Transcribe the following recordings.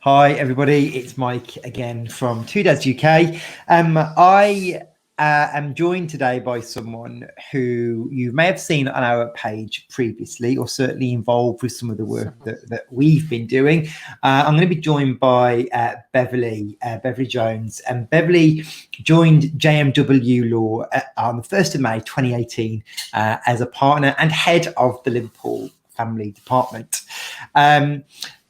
Hi, everybody. It's Mike again from TwoDads.U.K. I am joined today by someone who you may have seen on our page previously, or certainly involved with some of the work that we've been doing. I'm going to be joined by Beverley.Jones. And Beverley joined JMW Law on the 1st of May 2018 as a partner and head of the Liverpool Family Department.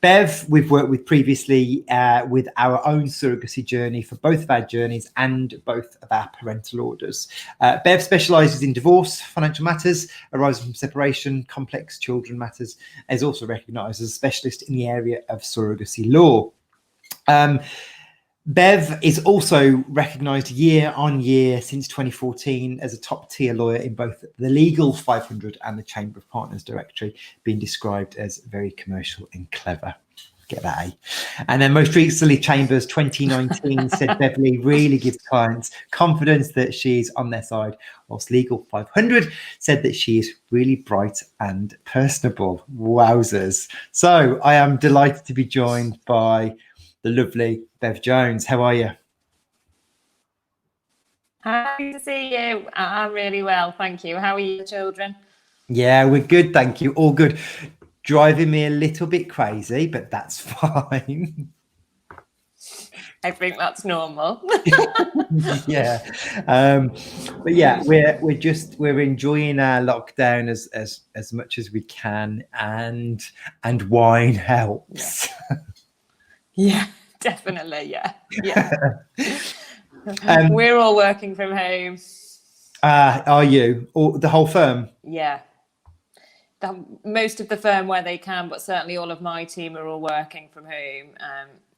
Bev, we've worked with previously with our own surrogacy journey for both of our journeys and both of our parental orders. Bev specialises in divorce, financial matters arising from separation, complex children matters, and is also recognised as a specialist in the area of surrogacy law. Bev is also recognised year on year since 2014 as a top tier lawyer in both the Legal 500 and the Chamber of Partners Directory, being described as very commercial and clever. Get that, eh? And then most recently, Chambers 2019 said Beverley really gives clients confidence that she's on their side, whilst Legal 500 said that she is really bright and personable. Wowzers. So I am delighted to be joined by the lovely Bev Jones. How are you? Happy to see you. I'm really well, thank you. How are you, children? Yeah, we're good, thank you. All good. Driving me a little bit crazy, but that's fine. I think that's normal. Yeah, but yeah, we're enjoying our lockdown as much as we can, and wine helps. Yeah, definitely. Yeah. We're all working from home. Are you? Or the whole firm? Yeah. Most of the firm where they can, but certainly all of my team are all working from home,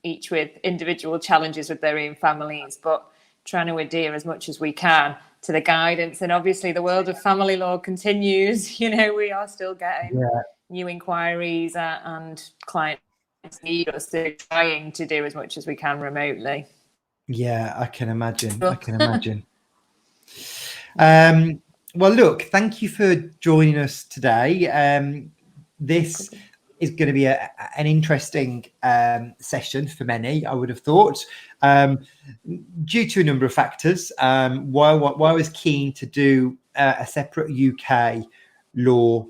each with individual challenges with their own families, but trying to adhere as much as we can to the guidance. And obviously the world of family law continues. You know, we are still getting new inquiries and clients need us. They're trying to do as much as we can remotely. Yeah, I can imagine. Well, look, thank you for joining us today. This is going to be an interesting session for many, I would have thought, due to a number of factors. Why I was keen to do a separate UK law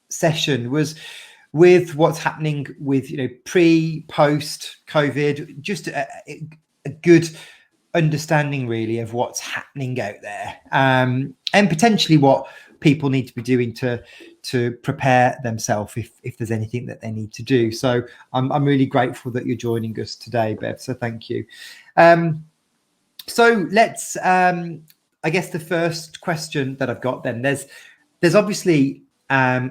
session was with what's happening with, pre, post COVID, just a good understanding really of what's happening out there, and potentially what people need to be doing to prepare themselves if there's anything that they need to do. So I'm really grateful that you're joining us today, Bev, so thank you. So let's I guess the first question that I've got then, there's obviously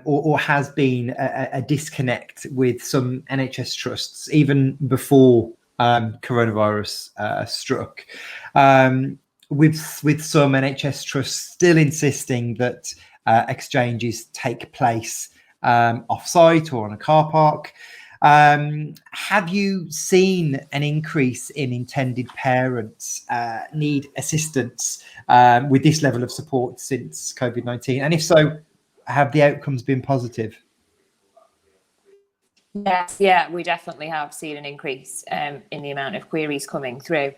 or has been a disconnect with some NHS trusts even before coronavirus struck, with some NHS trusts still insisting that exchanges take place off-site or on a car park. Have you seen an increase in intended parents need assistance with this level of support since COVID-19? And if so, have the outcomes been positive? Yes, yeah, we definitely have seen an increase in the amount of queries coming through.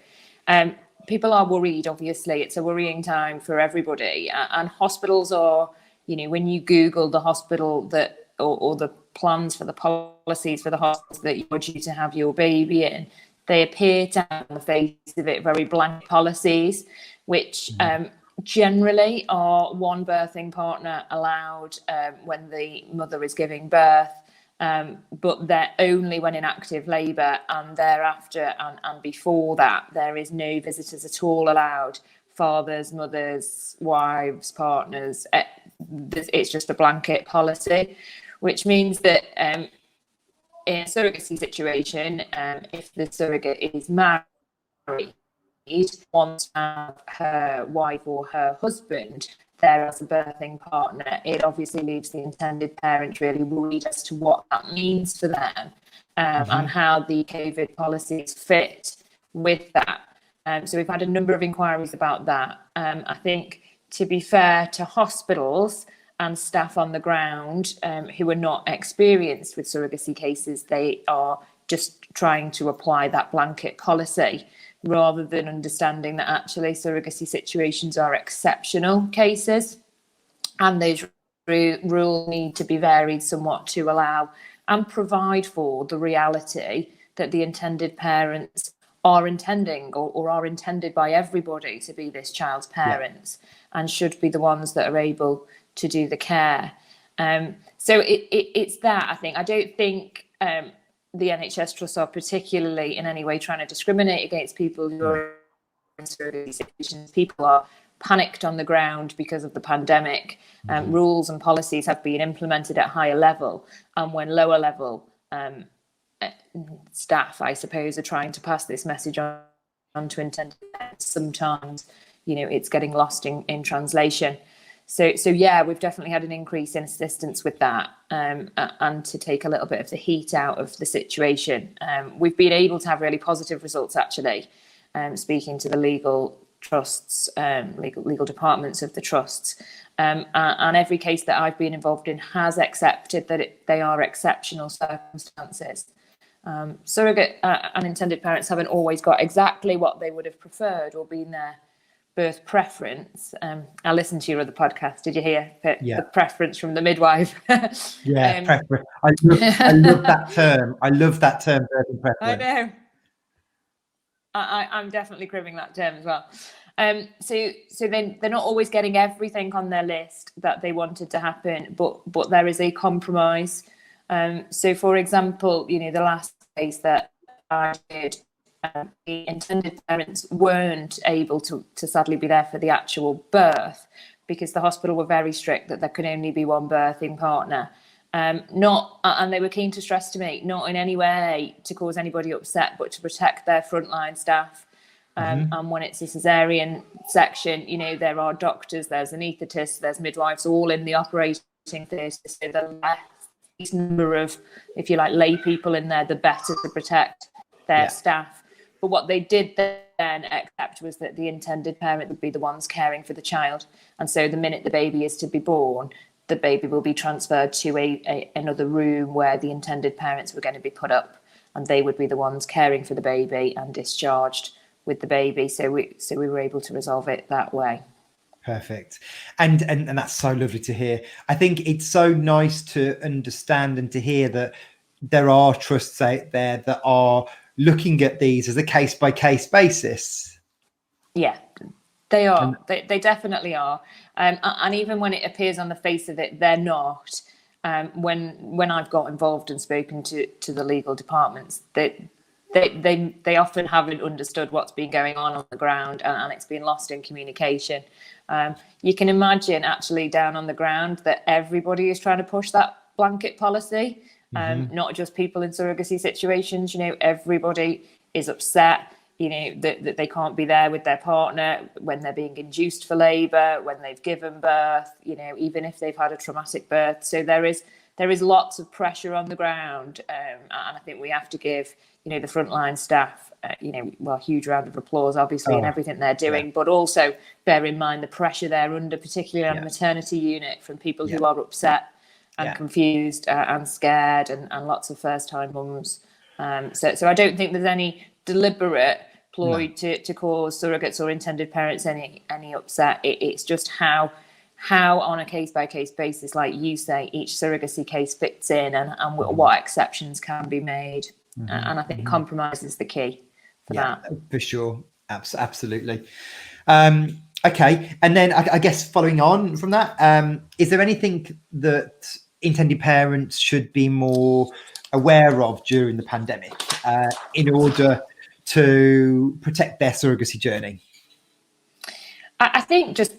People are worried, obviously. It's a worrying time for everybody. And hospitals are, when you Google the hospital that or the plans for the policies for the hospitals that you're due to have your baby in, they appear to have on the face of it very blank policies, which generally are one birthing partner allowed when the mother is giving birth. But they're only when in active labour, and thereafter and before that, there is no visitors at all allowed. Fathers, mothers, wives, partners. It's just a blanket policy, which means that in a surrogacy situation, if the surrogate is married, wants to have her wife or her husband there as a birthing partner, it obviously leaves the intended parent really worried as to what that means for them, and how the COVID policies fit with that. So we've had a number of inquiries about that. I think, to be fair to hospitals and staff on the ground who are not experienced with surrogacy cases, they are just trying to apply that blanket policy rather than understanding that actually surrogacy situations are exceptional cases, and those rules need to be varied somewhat to allow and provide for the reality that the intended parents are intending or are intended by everybody to be this child's parents, and should be the ones that are able to do the care. So it's that, I think. I don't think the NHS Trusts are particularly in any way trying to discriminate against people who are in surrogacy situations. People are panicked on the ground because of the pandemic. Rules and policies have been implemented at higher level, and when lower level staff, I suppose, are trying to pass this message on to intended parents, sometimes, it's getting lost in translation. So yeah, we've definitely had an increase in assistance with that, and to take a little bit of the heat out of the situation. We've been able to have really positive results, actually, speaking to the legal trusts, legal departments of the trusts. And every case that I've been involved in has accepted that they are exceptional circumstances. Surrogate and intended parents haven't always got exactly what they would have preferred or been their birth preference. I listened to your other podcast. Did you hear the preference from the midwife? Preference. I love that term. I love that term, birth preference. I know. I'm definitely cribbing that term as well. So then they're not always getting everything on their list that they wanted to happen, but there is a compromise. So, for example, the last case that I did, the intended parents weren't able to sadly be there for the actual birth because the hospital were very strict that there could only be one birthing partner. And they were keen to stress to me, not in any way to cause anybody upset, but to protect their frontline staff. And when it's a cesarean section, there are doctors, there's anaesthetists, there's midwives, all in the operating theatre. So the less number of, if you like, lay people in there, the better to protect their staff. But what they did then accept was that the intended parent would be the ones caring for the child. And so the minute the baby is to be born, the baby will be transferred to another room where the intended parents were going to be put up, and they would be the ones caring for the baby and discharged with the baby. So we were able to resolve it that way. Perfect. And that's so lovely to hear. I think it's so nice to understand and to hear that there are trusts out there that are looking at these as a case-by-case basis. Yeah, they are. They definitely are. And even when it appears on the face of it, they're not. When I've got involved and spoken to the legal departments, they often haven't understood what's been going on the ground, and it's been lost in communication. You can imagine actually down on the ground that everybody is trying to push that blanket policy, not just people in surrogacy situations. Everybody is upset, that they can't be there with their partner when they're being induced for labour, when they've given birth, even if they've had a traumatic birth. So there is lots of pressure on the ground, and I think we have to give the frontline staff huge round of applause, obviously, in everything they're doing, but also bear in mind the pressure they're under, particularly on the maternity unit, from people who are upset and confused and scared, and lots of first-time mums. So I don't think there's any deliberate ploy to cause surrogates or intended parents any upset. It's just how on a case-by-case basis, like you say, each surrogacy case fits in, and what exceptions can be made. And I think compromise is the key for that. For sure. Absolutely. Okay. And then I guess following on from that, is there anything that intended parents should be more aware of during the pandemic in order to protect their surrogacy journey? I think just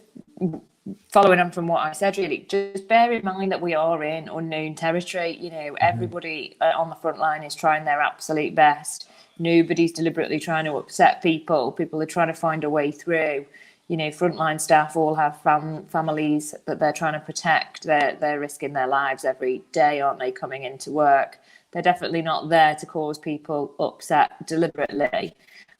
following on from what I said, really, just bear in mind that we are in unknown territory. Everybody on the front line is trying their absolute best. Nobody's deliberately trying to upset people. People are trying to find a way through. Frontline staff all have families that they're trying to protect. They're risking their lives every day, aren't they, coming into work? They're definitely not there to cause people upset deliberately.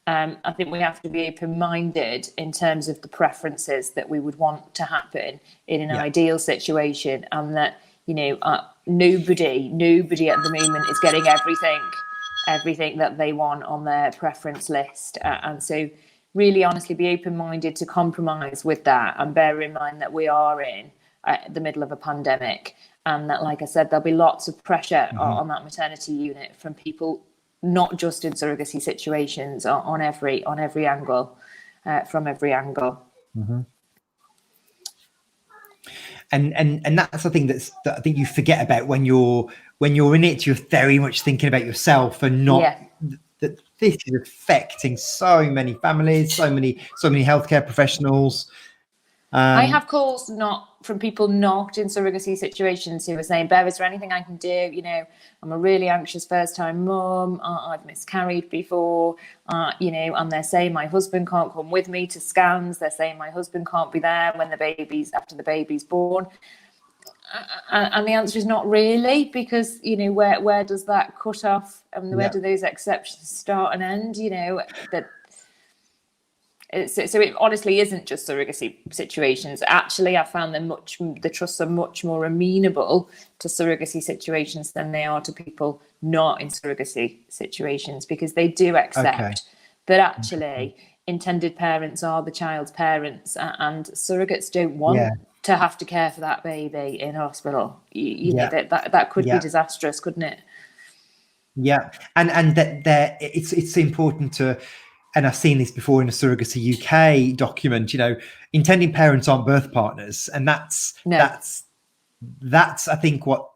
I think we have to be open-minded in terms of the preferences that we would want to happen in an ideal situation, and that nobody at the moment is getting everything everything that they want on their preference list. And so really honestly be open-minded to compromise with that, and bear in mind that we are in the middle of a pandemic, and that, like I said, there'll be lots of pressure on that maternity unit from people, not just in surrogacy situations, on every angle, from every angle. And that's the thing that I think you forget about when you're in it. You're very much thinking about yourself and not that this is affecting so many families, so many healthcare professionals. I have calls from people not in surrogacy situations who are saying, Bev, is there anything I can do? You know, I'm a really anxious first-time mum. I've miscarried before, you know, and they're saying my husband can't come with me to scans. They're saying my husband can't be there when after the baby's born. And the answer is not really, because, you know, where does that cut off, and where do those exceptions start and end? You know, that. So it honestly isn't just surrogacy situations. Actually, I found the trusts are much more amenable to surrogacy situations than they are to people not in surrogacy situations, because they do accept that actually intended parents are the child's parents, and surrogates don't want to have to care for that baby in hospital. You know, that could be disastrous, couldn't it? Yeah, and that it's important to. And I've seen this before in a Surrogacy UK document, you know, intending parents aren't birth partners. And that's I think what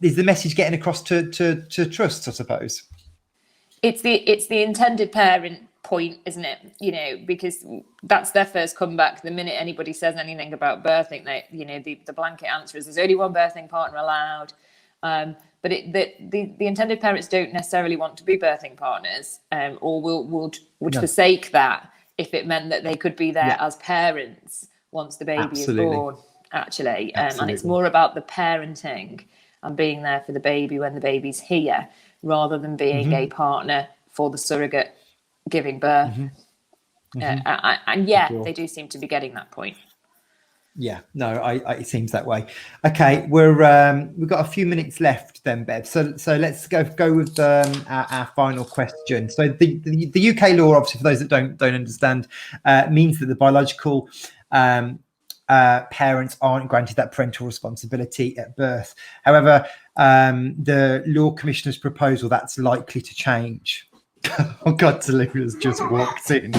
is the message getting across to trusts, I suppose. It's the intended parent point, isn't it? You know, because that's their first comeback. The minute anybody says anything about birthing, you know, the blanket answer is there's only one birthing partner allowed. But the intended parents don't necessarily want to be birthing partners, or would forsake that if it meant that they could be there as parents once the baby is born, actually. And it's more about the parenting and being there for the baby when the baby's here, rather than being a partner for the surrogate giving birth. They do seem to be getting that point. Yeah, no, it seems that way. Okay, we've got a few minutes left then, Bev. So let's go with our final question. So the UK law, obviously, for those that don't understand, means that the biological parents aren't granted that parental responsibility at birth. However, the Law Commissioner's proposal, that's likely to change. Oh God, Talulah's just walked in.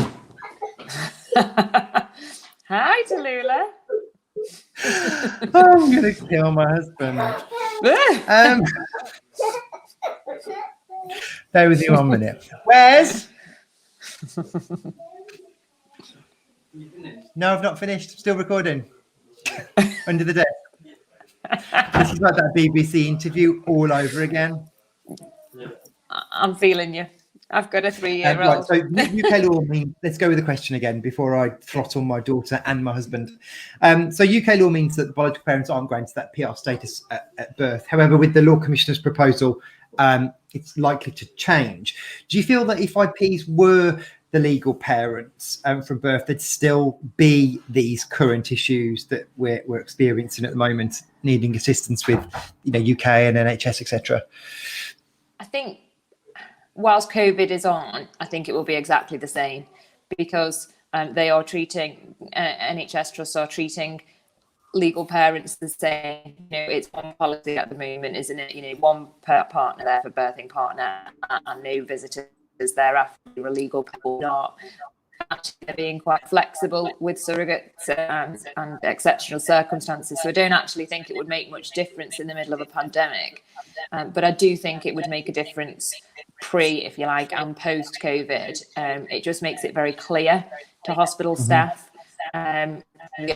Hi, Talulah. I'm gonna kill my husband. Bear with me 1 minute. Where's? No, I've not finished. Still recording. Under the desk. This is like that BBC interview all over again. I'm feeling you. I've got a 3-year-old. Right, so UK law means, let's go with the question again before I throttle my daughter and my husband. So UK law means that the biological parents aren't granted that PR status at birth. However, with the Law Commissioner's proposal, it's likely to change. Do you feel that if IPs were the legal parents from birth, there'd still be these current issues that we're experiencing at the moment, needing assistance with, you know, UK and NHS, etc.? I think whilst COVID is on, I think it will be exactly the same, because they are treating, NHS trusts are treating legal parents the same. You know, it's one policy at the moment, isn't it? You know, one per partner there for birthing partner, and no visitors thereafter. A legal couple not. Actually, they're being quite flexible with surrogates and exceptional circumstances. So I don't actually think it would make much difference in the middle of a pandemic. But I do think it would make a difference pre, if you like, and post COVID. It just makes it very clear to hospital staff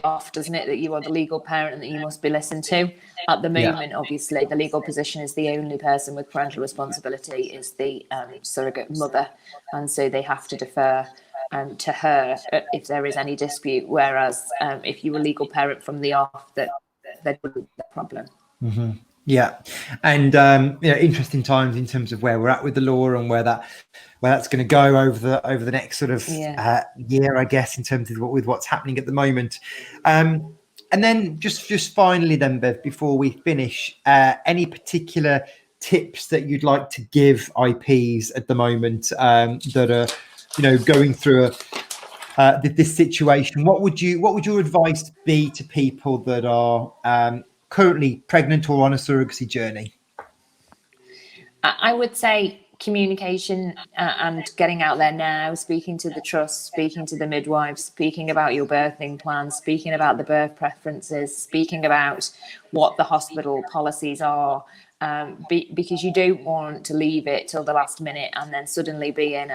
off, doesn't it, that you are the legal parent and that you must be listened to. At the moment, obviously, the legal position is the only person with parental responsibility is the surrogate mother, and so they have to defer to her if there is any dispute. Whereas if you were legal parent from the off, that wouldn't be a problem. Yeah, and you know, interesting times in terms of where we're at with the law and where that's going to go over the next sort of year, I guess, in terms of what's happening at the moment. And then just finally, then, Bev, before we finish, any particular tips that you'd like to give IPs at the moment that are, going through this situation? What would your advice be to people that are currently pregnant or on a surrogacy journey? I would say communication and getting out there now, speaking to the trust, speaking to the midwives, speaking about your birthing plans, speaking about the birth preferences, speaking about what the hospital policies are, because you don't want to leave it till the last minute and then suddenly be in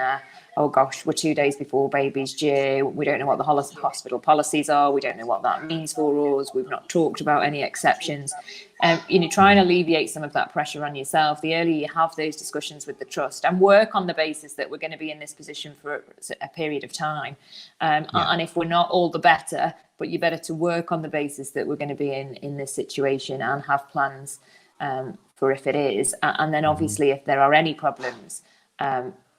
oh gosh, we're 2 days before baby's due. We don't know what the hospital policies are. We don't know what that means for us. We've not talked about any exceptions. Try and alleviate some of that pressure on yourself. The earlier you have those discussions with the trust and work on the basis that we're going to be in this position for a period of time. And if we're not, all the better, but you're better to work on the basis that we're going to be in this situation and have plans for if it is. And then obviously if there are any problems,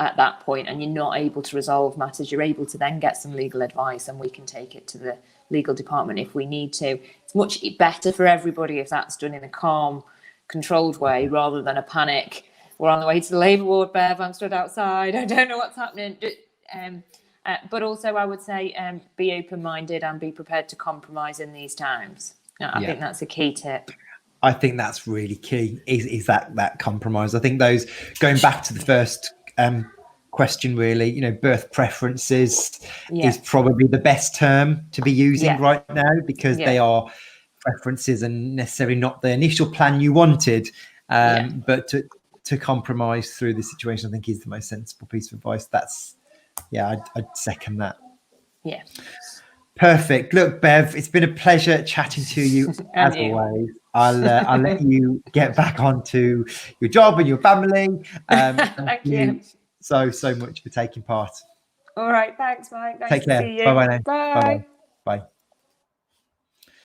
at that point and you're not able to resolve matters, you're able to then get some legal advice and we can take it to the legal department if we need to. It's much better for everybody if that's done in a calm, controlled way rather than a panic. We're on the way to the labour ward, Bev, I'm stood outside, I don't know what's happening. But also I would say be open-minded and be prepared to compromise in these times. I think that's a key tip. I think that's really key, is that compromise. I think those, going back to the first question, really, birth preferences is probably the best term to be using right now, because they are preferences and necessarily not the initial plan you wanted, but to compromise through the situation, I think is the most sensible piece of advice. I'd second that. Yeah. Perfect. Look, Bev, it's been a pleasure chatting to you as always. I'll let you get back onto your job and your family. Thank you so much for taking part. All right. Thanks, Mike. Nice Take care. to see you. Bye-bye now. Bye. Bye-bye. Bye.